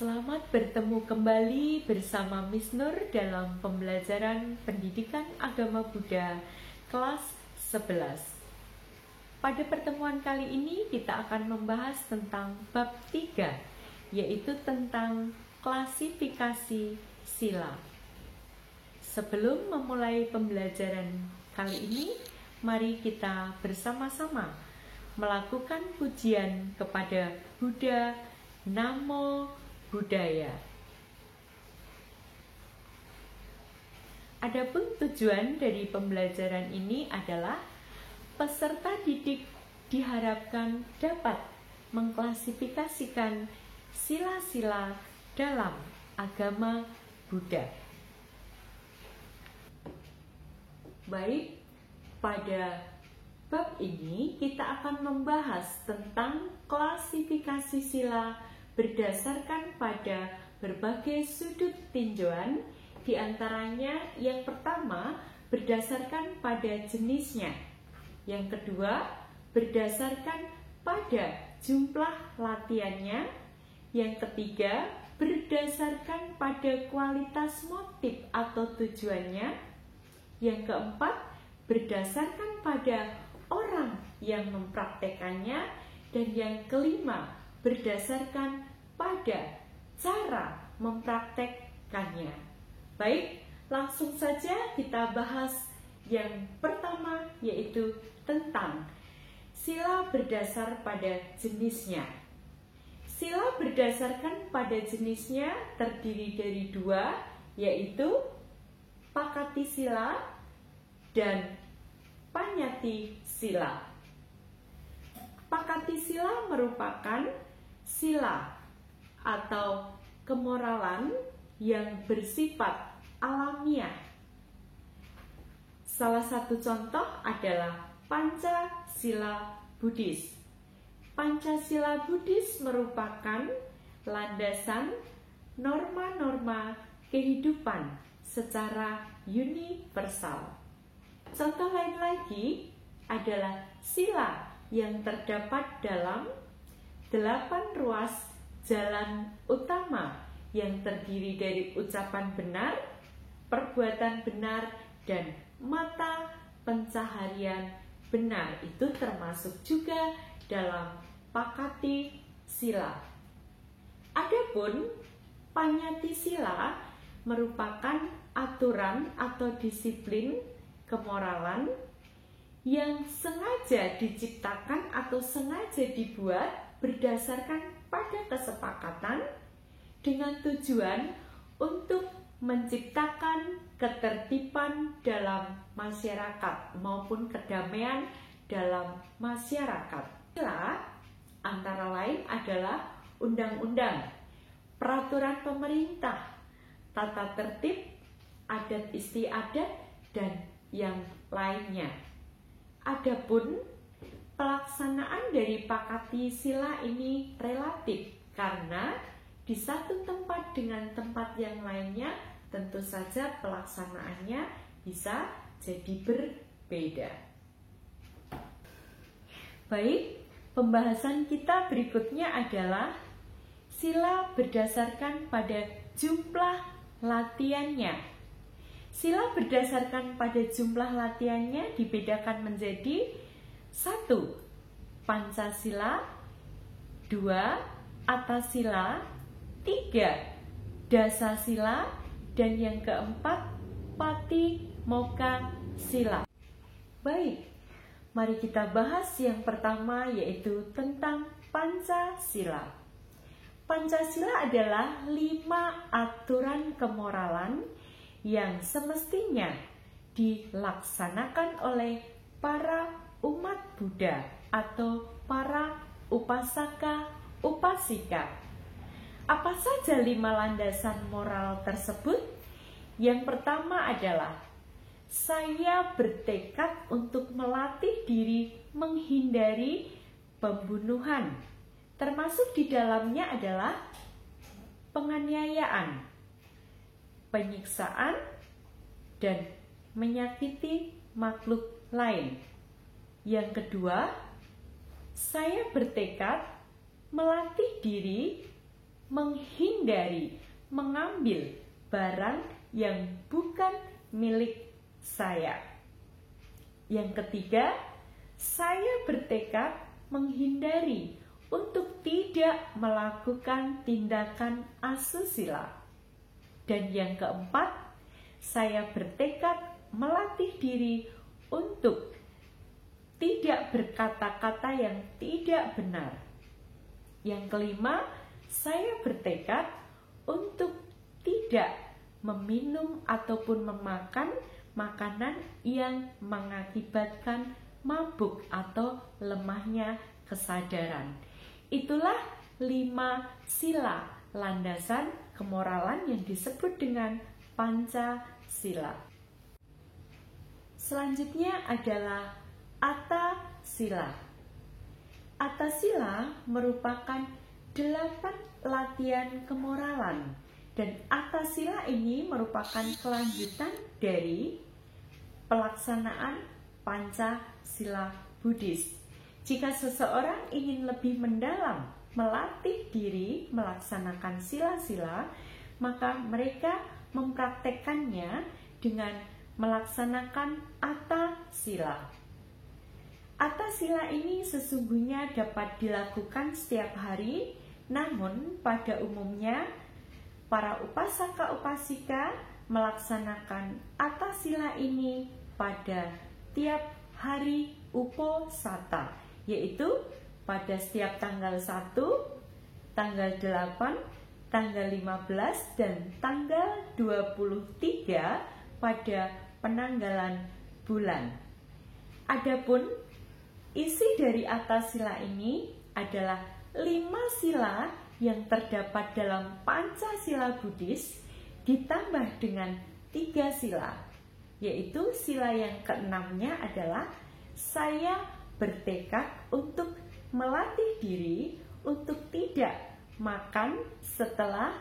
Selamat bertemu kembali bersama Miss Nur dalam pembelajaran Pendidikan Agama Buddha kelas 11. Pada pertemuan kali ini kita akan membahas tentang bab 3, yaitu tentang klasifikasi sila. Sebelum memulai pembelajaran kali ini, mari kita bersama-sama melakukan pujian kepada Buddha. Namo Buddhaya. Adapun tujuan dari pembelajaran ini adalah peserta didik diharapkan dapat mengklasifikasikan sila-sila dalam agama Buddha. Baik, pada bab ini kita akan membahas tentang klasifikasi sila berdasarkan pada berbagai sudut tinjauan, diantaranya yang pertama berdasarkan pada jenisnya, yang kedua berdasarkan pada jumlah latihannya, yang ketiga berdasarkan pada kualitas motif atau tujuannya, yang keempat berdasarkan pada orang yang mempraktekannya, dan yang kelima berdasarkan pada cara mempraktekkannya. Baik, langsung saja kita bahas yang pertama, yaitu tentang sila berdasar pada jenisnya. Sila berdasarkan pada jenisnya terdiri dari dua, yaitu Pakati sila dan Panyati sila. Pakati sila merupakan sila atau kemoralan yang bersifat alamiah. Salah satu contoh adalah Pancasila Buddhis. Pancasila Buddhis merupakan landasan norma-norma kehidupan secara universal. Contoh lain lagi adalah sila yang terdapat dalam 8 ruas jalan utama yang terdiri dari ucapan benar, perbuatan benar, dan mata pencaharian benar. Itu termasuk juga dalam Pakati sila. Adapun Panyati sila merupakan aturan atau disiplin kemoralan yang sengaja diciptakan atau sengaja dibuat berdasarkan pada kesepakatan dengan tujuan untuk menciptakan ketertiban dalam masyarakat maupun kedamaian dalam masyarakat. Sila antara lain adalah undang-undang, peraturan pemerintah, tata tertib, adat istiadat, dan yang lainnya. Adapun pelaksanaan dari Pakati sila ini relatif karena di satu tempat dengan tempat yang lainnya tentu saja pelaksanaannya bisa jadi berbeda. Baik, pembahasan kita berikutnya adalah sila berdasarkan pada jumlah latihannya. Sila berdasarkan pada jumlah latihannya dibedakan menjadi 1. Pancasila, 2. Atasila, 3. Dasasila, dan yang keempat Patimokkha sila. Baik, mari kita bahas yang pertama, yaitu tentang Pancasila. Pancasila adalah 5 aturan kemoralan yang semestinya dilaksanakan oleh para umat Buddha atau para upasaka upasika. Apa saja 5 landasan moral tersebut? Yang pertama adalah saya bertekad untuk melatih diri menghindari pembunuhan, termasuk di dalamnya adalah penganiayaan, penyiksaan, dan menyakiti makhluk lain. Yang kedua, saya bertekad melatih diri menghindari mengambil barang yang bukan milik saya. Yang ketiga, saya bertekad menghindari untuk tidak melakukan tindakan asusila. Dan yang keempat, saya bertekad melatih diri untuk tidak berkata-kata yang tidak benar. Yang kelima, saya bertekad untuk tidak meminum ataupun memakan makanan yang mengakibatkan mabuk atau lemahnya kesadaran. Itulah 5 sila landasan kemoralan yang disebut dengan Pancasila. Selanjutnya adalah Atthasila. Atthasila merupakan 8 latihan kemoralan, dan Atthasila ini merupakan kelanjutan dari pelaksanaan Pancasila Buddhis. Jika seseorang ingin lebih mendalam melatih diri melaksanakan sila-sila, maka mereka mempraktekkannya dengan melaksanakan Atthasila. Atthasila ini sesungguhnya dapat dilakukan setiap hari, namun pada umumnya para upasaka-upasika melaksanakan Atthasila ini pada tiap hari Uposatha, yaitu pada setiap tanggal 1, tanggal 8, tanggal 15, dan tanggal 23 pada penanggalan bulan. Adapun isi dari Atthasila ini adalah 5 sila yang terdapat dalam Pancasila Buddhis ditambah dengan 3 sila, yaitu sila yang keenamnya adalah saya bertekad untuk melatih diri untuk tidak makan setelah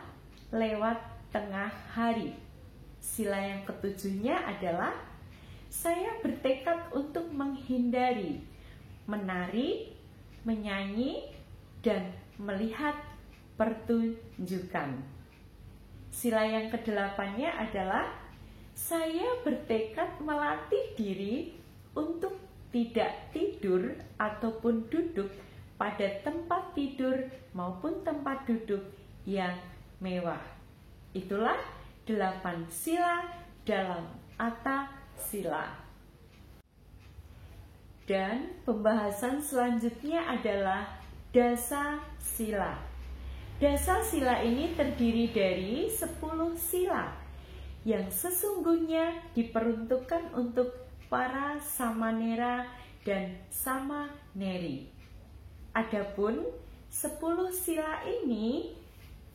lewat tengah hari. Sila yang ketujuhnya adalah saya bertekad untuk menghindari menari, menyanyi, dan melihat pertunjukan. Sila yang kedelapannya adalah saya bertekad melatih diri untuk tidak tidur ataupun duduk pada tempat tidur maupun tempat duduk yang mewah. Itulah 8 sila dalam Atthasila. Dan pembahasan selanjutnya adalah Dasa Sila. Dasa Sila ini terdiri dari 10 sila yang sesungguhnya diperuntukkan untuk para samanera dan samaneri. Adapun 10 sila ini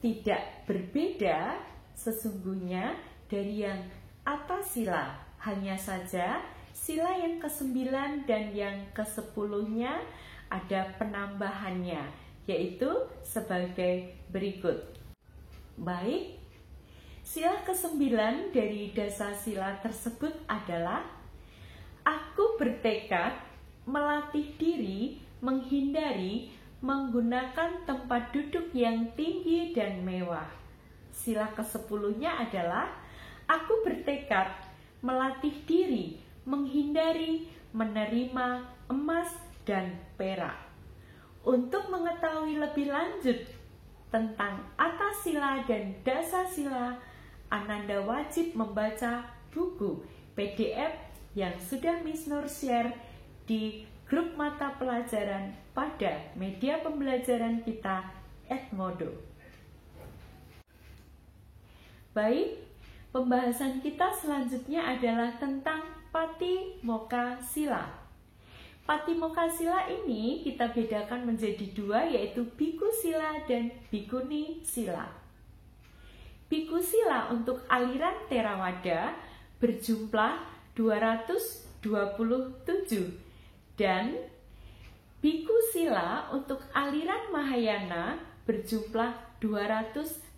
tidak berbeda sesungguhnya dari yang Atthasila, hanya saja sila yang ke-9 dan yang ke-10-nya ada penambahannya, yaitu sebagai berikut. Baik, sila ke-9 dari dasa sila tersebut adalah aku bertekad melatih diri menghindari menggunakan tempat duduk yang tinggi dan mewah. Sila ke-10-nya adalah aku bertekad melatih diri menghindari menerima emas dan perak. Untuk mengetahui lebih lanjut tentang Atthasila dan Dasa Sila, Ananda wajib membaca buku PDF yang sudah Miss Nur share di grup mata pelajaran pada media pembelajaran kita Edmodo. Baik, pembahasan kita selanjutnya adalah tentang Patimokkha-sila. Patimokkha-sila ini kita bedakan menjadi 2, yaitu Bhikkhu Sila dan Bhikkhuni Sila. Bhikkhu Sila untuk aliran Theravada berjumlah 227 dan Bhikkhu Sila untuk aliran Mahayana berjumlah 250.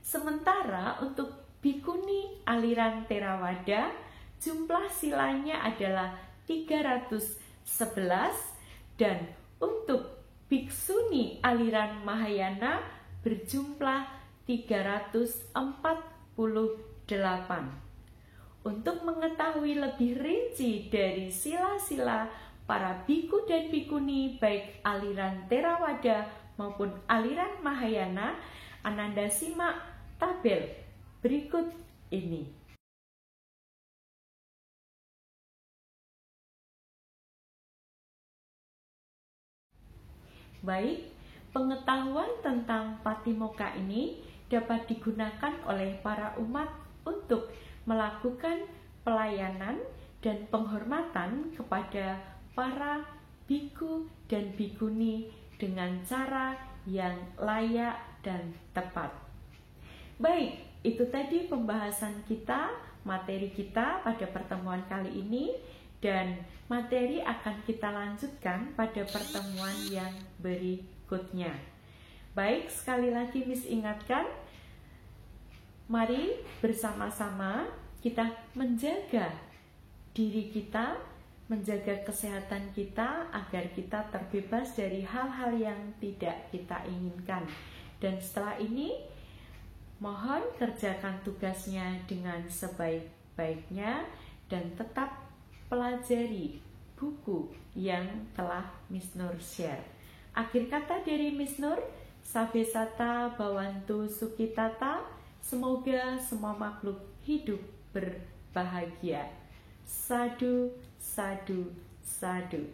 Sementara untuk Bhikkhuni aliran Theravada jumlah silanya adalah 311 dan untuk biksuni aliran Mahayana berjumlah 348. Untuk mengetahui lebih rinci dari sila-sila para biku dan bikuni baik aliran Theravada maupun aliran Mahayana, Ananda simak tabel berikut ini. Baik, pengetahuan tentang Patimokkha ini dapat digunakan oleh para umat untuk melakukan pelayanan dan penghormatan kepada para biku dan bikuni dengan cara yang layak dan tepat. Baik, itu tadi pembahasan kita, materi kita pada pertemuan kali ini, dan materi akan kita lanjutkan pada pertemuan yang berikutnya. Baik, sekali lagi Miss ingatkan, mari bersama-sama kita menjaga diri kita, menjaga kesehatan kita agar kita terbebas dari hal-hal yang tidak kita inginkan. Dan setelah ini, mohon kerjakan tugasnya dengan sebaik-baiknya dan tetap pelajari buku yang telah Miss Nur share. Akhir kata dari Miss Nur, Sabesata Bhawantu Sukhitata, semoga semua makhluk hidup berbahagia. Sadu, sadu, sadu.